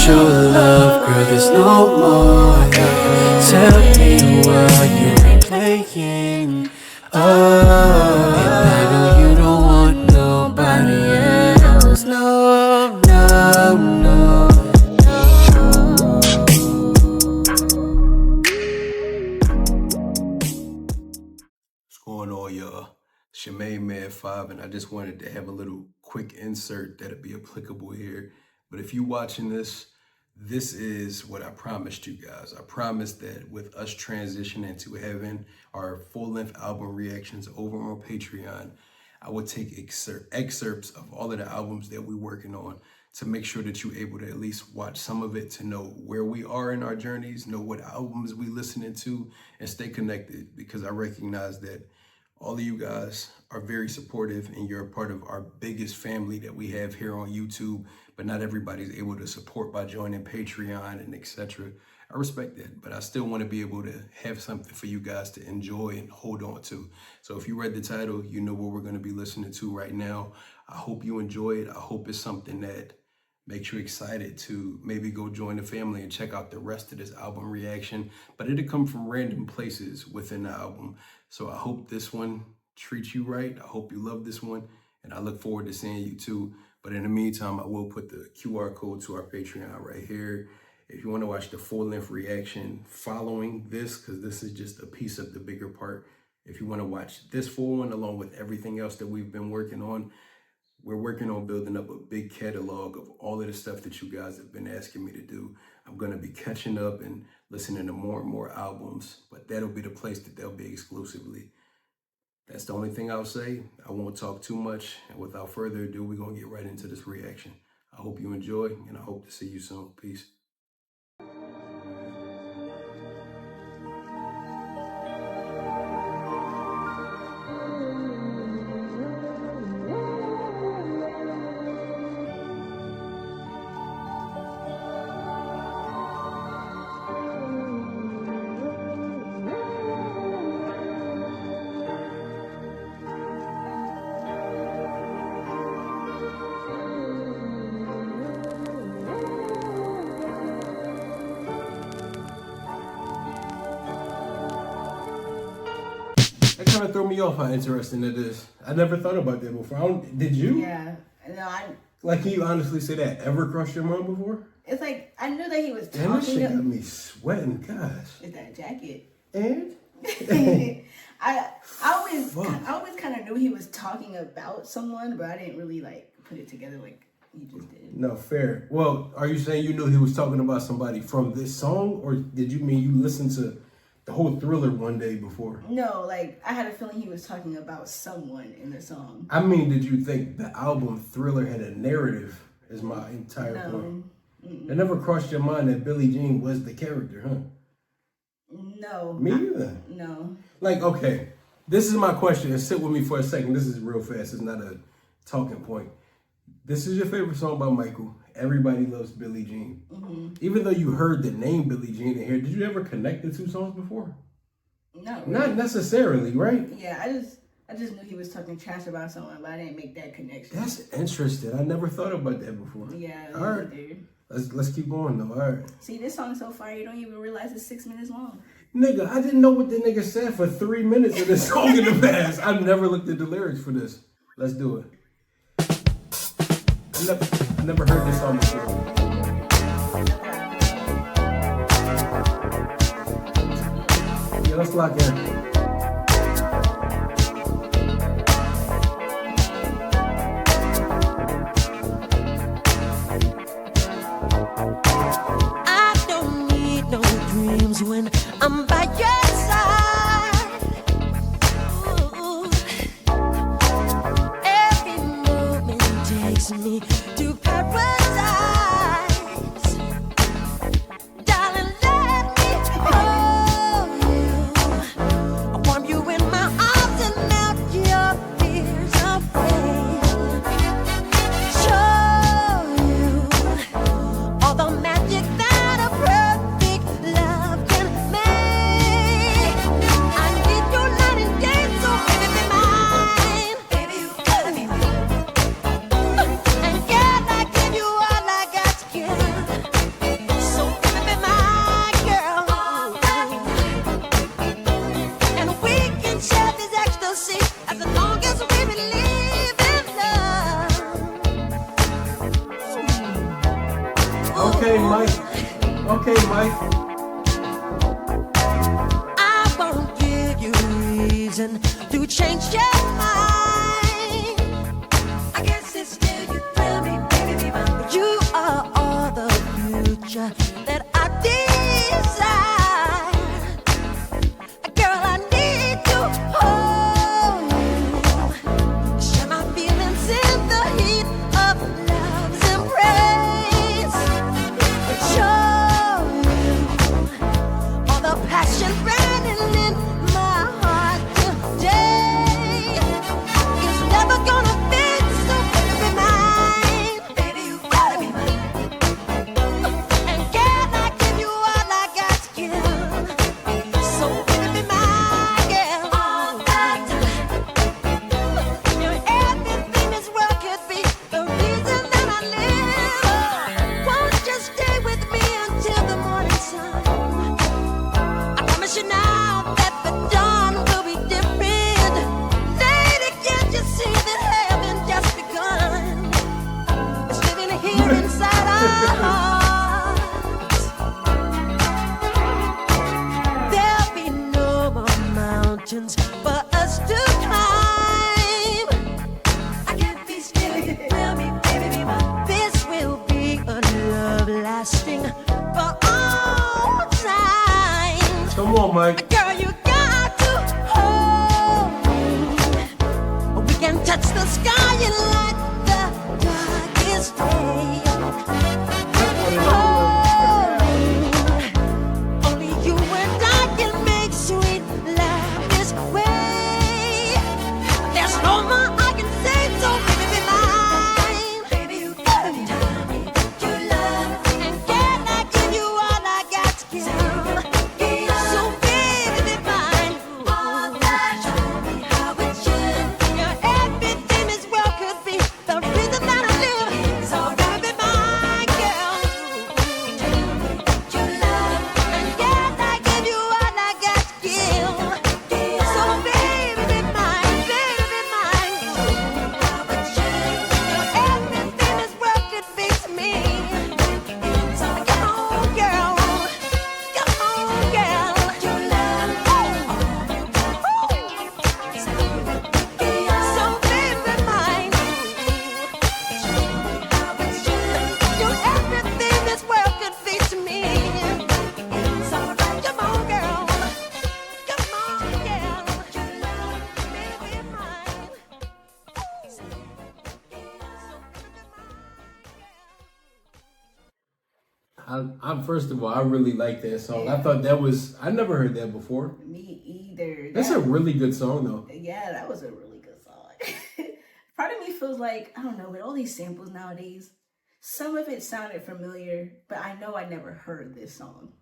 your love, girl, there's no more. Tell me what you been playing. Oh, and I know you don't want nobody else. No, no, no. What's going on, y'all? It's your main man 5, and I just wanted to have a little quick insert that'll be applicable here. But if you're watching this, this is what I promised you guys. I promised that with us transitioning to having our full-length album reactions over on Patreon, I would take excerpts of all of the albums that we're working on to make sure that you're able to at least watch some of it, to know where we are in our journeys, know what albums we listening to, and stay connected, because I recognize that all of you guys are very supportive and you're a part of our biggest family that we have here on YouTube, but not everybody's able to support by joining Patreon and etc. I respect that, but I still want to be able to have something for you guys to enjoy and hold on to. So if you read the title, you know what we're going to be listening to right now. I hope you enjoy it. I hope it's something that makes you excited to maybe go join the family and check out the rest of this album reaction, but it'll come from random places within the album. So I hope this one treats you right. I hope you love this one, and I look forward to seeing you too. But in the meantime, I will put the QR code to our Patreon right here. If you want to watch the full-length reaction following this, because this is just a piece of the bigger part. If you want to watch this full one along with everything else that we've been working on, we're working on building up a big catalog of all of the stuff that you guys have been asking me to do. I'm going to be catching up and listening to more and more albums, but that'll be the place that they'll be exclusively. That's the only thing I'll say. I won't talk too much. And without further ado, we're going to get right into this reaction. I hope you enjoy, and I hope to see you soon. Peace. That kind of threw me off how interesting it is. I never thought about that before. Did you? Yeah. No, Like, can you honestly say that ever crossed your mind before? it's like, I knew that he was Damn, this talking. shit got me sweating, gosh. It's that jacket. And? I always kind of knew he was talking about someone, but I didn't really like put it together like he just did. No, fair. Well, are you saying you knew he was talking about somebody from this song, or did you mean you listened to the whole Thriller one day before? No, like I had a feeling he was talking about someone in the song. I mean, did you think the album Thriller had a narrative? Is my entire point. It never crossed your mind that Billie Jean was the character, huh? No. Me either. No. Like, okay, this is my question, and sit with me for a second. This is real fast. It's not a talking point. This is your favorite song by Michael. Everybody loves Billie Jean. Even though you heard the name Billie Jean in here, did you ever connect the two songs before? No. Really. Not necessarily, right? Yeah, I just knew he was talking trash about someone, but I didn't make that connection. That's interesting. I never thought about that before. Yeah. All right. Dude. Let's keep going though. All right. See, this song so far, you don't even realize it's 6 minutes long. Nigga, I didn't know what the nigga said for 3 minutes of this song in the past. I've never looked at the lyrics for this. Let's do it. I never heard this song before. Yeah, let's lock in. I don't need no dreams when I'm by your side. Ooh. Every moment takes me to paradise. Darling, let me hold you. Okay, Mike. Okay, Mike. I won't give you reason to change your mind. I guess it's still you tell me, baby, you are all the future that I desire. Girl, I need to hold you, share my feelings in the heat of love's embrace. Show you all the passion burning in my heart today. It's never gonna fade, so baby, be mine. Baby, you gotta be mine. And can I give you all I got to give? So baby, be my girl all the time. Your everything this world could be the reason that I live. Won't you stay with me until the morning sun? I promise you now that the dawn will be different. Lady, can't you see that heaven just begun? It's living here inside our hearts. There'll be no more mountains for us to climb. I can't be still, you tell me, baby, be mine. This will be a love lasting for all time. Come on, Mike. Girl, you got to hold me. We can touch the sky and light the darkest day. Hold me. Only you and I can make sweet love this way. There's no more I can say, so baby, be mine. Baby, you gotta tell me that you love me. And can I give you all I got to give? So baby, be mine. All that, show me how it should. Your everything this world could be the reason that I live. So baby, be my girl. Tell me that you love me. And can I give you all I got to give? So baby, be mine, baby, be mine. How it should. Your everything this world could be to me. So come on, girl. Come on, girl. You love me. So baby, mine. How it should. Your everything this world could be to me. It's alright. Come on, girl. Come on, girl. You love me, baby, mine. I'm first of all, I really like that song. I thought that was, I never heard that before. Me either. That's a really good song, though. Yeah, that was a really good song. Part of me feels like, I don't know, with all these samples nowadays, some of it sounded familiar, but I know I never heard this song.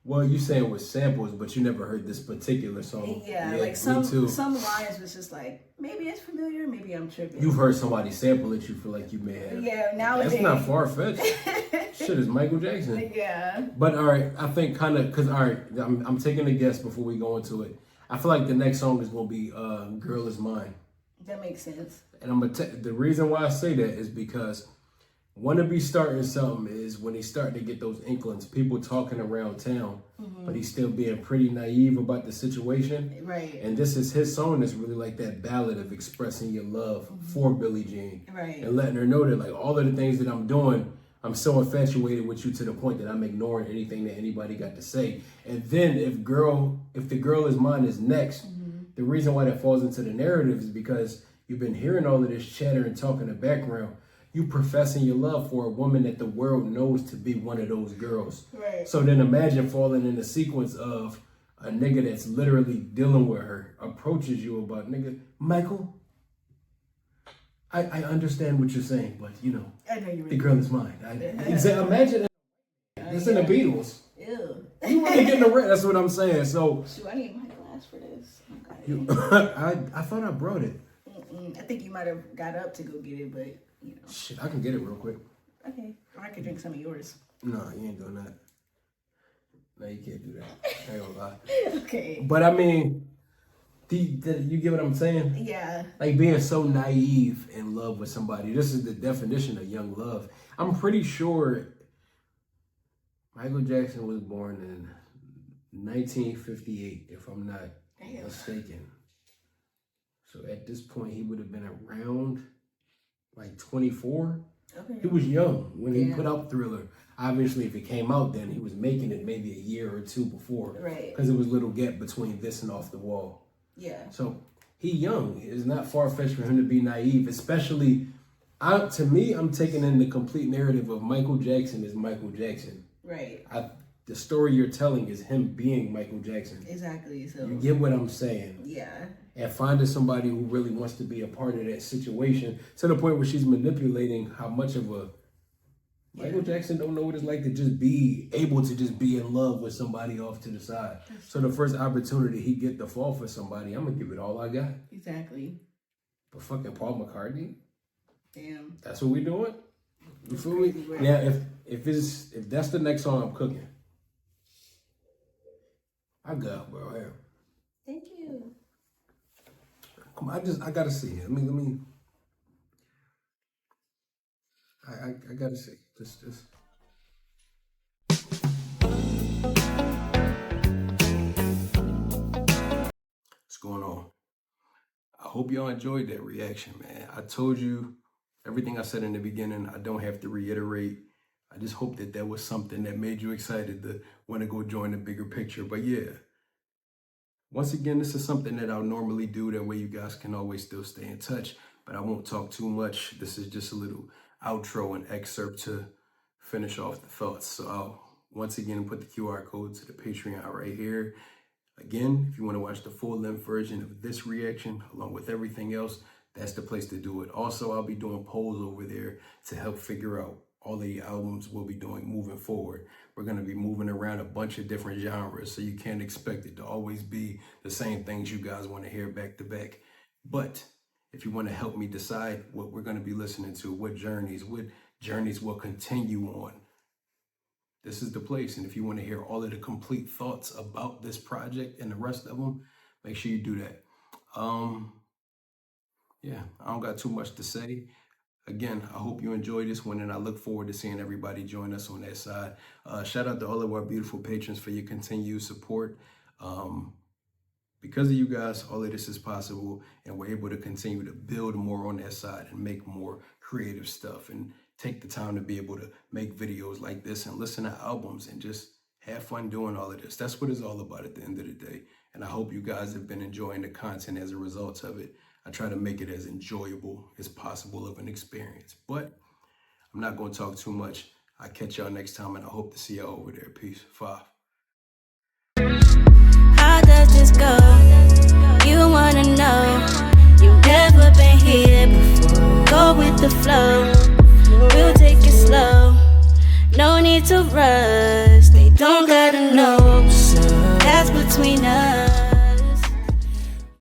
Well, you saying with samples, but you never heard this particular song. Yeah, me like too. some lines was just like, maybe it's familiar, maybe I'm tripping. You've heard somebody sample it, you feel like you may have. Yeah, nowadays. That's not far-fetched. Shit, it's Michael Jackson. Yeah. But all right, I think kind of, because all right, I'm taking a guess before we go into it. I feel like the next song is going to be Girl Is Mine. That makes sense. And I'm the reason why I say that is because Wanna Be starting something is when he starting to get those inklings, people talking around town, but he's still being pretty naive about the situation. Right. And this is his song that's really like that ballad of expressing your love for Billie Jean. Right. And letting her know that like all of the things that I'm doing, I'm so infatuated with you to the point that I'm ignoring anything that anybody got to say. And then if the Girl Is Mine is next, the reason why that falls into the narrative is because you've been hearing all of this chatter and talk in the background. You professing your love for a woman that the world knows to be one of those girls. Right. So then imagine falling in the sequence of a nigga that's literally dealing with her approaches you about, nigga, Michael, I understand what you're saying, but you know, I know you the girl is mine. Imagine this in the Beatles. Ew. You really getting the rent. That's what I'm saying. So Shoot, I need my glass for this. I thought I brought it. I think you might have got up to go get it, but you know. Shit, I can get it real quick. Okay. Or I could drink some of yours. No, you ain't doing that. No, you can't do that. I ain't gonna lie. Okay. But I mean, you get what I'm saying? Yeah. Like being so naive in love with somebody. This is the definition of young love. I'm pretty sure Michael Jackson was born in 1958, if I'm not mistaken. So at this point, he would have been around like 24. Okay. He was young when he put out Thriller. Obviously, if it came out then, he was making it maybe a year or two before. Right. Because there was a little gap between this and Off the Wall. Yeah. So he young. It's not far-fetched for him to be naive, especially, to me, I'm taking in the complete narrative of Michael Jackson is Michael Jackson. Right. The story you're telling is him being Michael Jackson. Exactly. So you get what I'm saying? Yeah. And finding somebody who really wants to be a part of that situation to the point where she's manipulating how much of a Michael Jackson don't know what it's like to just be able to just be in love with somebody off to the side. So the first opportunity he get to fall for somebody, I'm gonna give it all I got. Exactly. But fucking Paul McCartney? Damn. That's what we doing? You feel me? Now if that's the next song I'm cooking, I got, bro. Here. Thank you. Come on, I gotta see it. Let me. I gotta see this. What's going on? I hope y'all enjoyed that reaction, man. I told you everything I said in the beginning. I don't have to reiterate. I just hope that was something that made you excited to want to go join the bigger picture. But yeah. Once again, this is something that I'll normally do. That way you guys can always still stay in touch, but I won't talk too much. This is just a little outro and excerpt to finish off the thoughts. So I'll once again put the QR code to the Patreon right here. Again, if you want to watch the full-length version of this reaction, along with everything else, that's the place to do it. Also, I'll be doing polls over there to help figure out all the albums we'll be doing moving forward. We're going to be moving around a bunch of different genres, so you can't expect it to always be the same things you guys want to hear back to back. But if you want to help me decide what we're going to be listening to, what journeys will continue on, this is the place. And if you want to hear all of the complete thoughts about this project and the rest of them, make sure you do that. Yeah, I don't got too much to say. Again, I hope you enjoyed this one, and I look forward to seeing everybody join us on that side. Shout out to all of our beautiful patrons for your continued support. Because of you guys, all of this is possible, and we're able to continue to build more on that side and make more creative stuff and take the time to be able to make videos like this and listen to albums and just have fun doing all of this. That's what it's all about at the end of the day. And I hope you guys have been enjoying the content as a result of it. I try to make it as enjoyable as possible of an experience, but I'm not going to talk too much. I'll catch y'all next time, and I hope to see y'all over there. Peace. 5. How does this go? You wanna know? You've never been here before. Go with the flow.